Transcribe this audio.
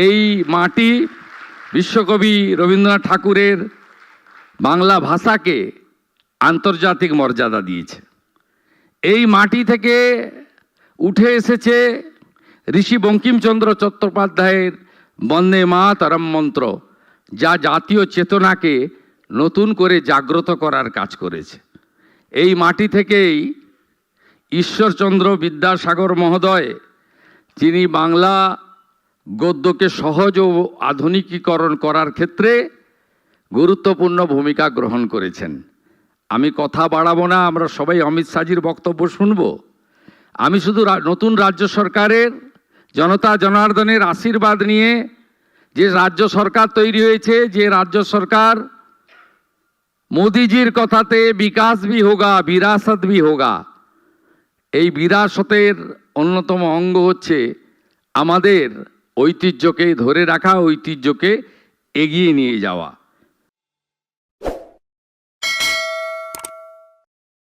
এই মাটি বিশ্বকবি রবীন্দ্রনাথ ঠাকুরের বাংলা ভাষাকে আন্তর্জাতিক মর্যাদা দিয়েছে। এই মাটি থেকে উঠে এসেছে ঋষি বঙ্কিমচন্দ্র চট্টোপাধ্যায়ের বন্দে মাতরম মন্ত্র, যা জাতীয় চেতনাকে নতুন করে জাগ্রত করার কাজ করেছে। এই মাটি থেকেই ঈশ্বরচন্দ্র বিদ্যাসাগর মহোদয়, যিনি বাংলা গদ্যকে সহজ ও আধুনিকীকরণ করার ক্ষেত্রে গুরুত্বপূর্ণ ভূমিকা গ্রহণ করেছেন। আমি কথা বাড়াবো না, আমরা সবাই অমিত শাহজির বক্তব্য শুনব। আমি শুধু নতুন রাজ্য সরকারের জনতা জনার্দনের আশীর্বাদ নিয়ে যে রাজ্য সরকার তৈরি হয়েছে, যে রাজ্য সরকার মোদিজির কথাতে বিকাশ ভি হোগা বিরাসত ভি হোগা, এই বিরাসতের অন্যতম অঙ্গ হচ্ছে আমাদের ঐতিহ্যকে ধরে রাখা, ঐতিহ্যকে এগিয়ে নিয়ে যাওয়া।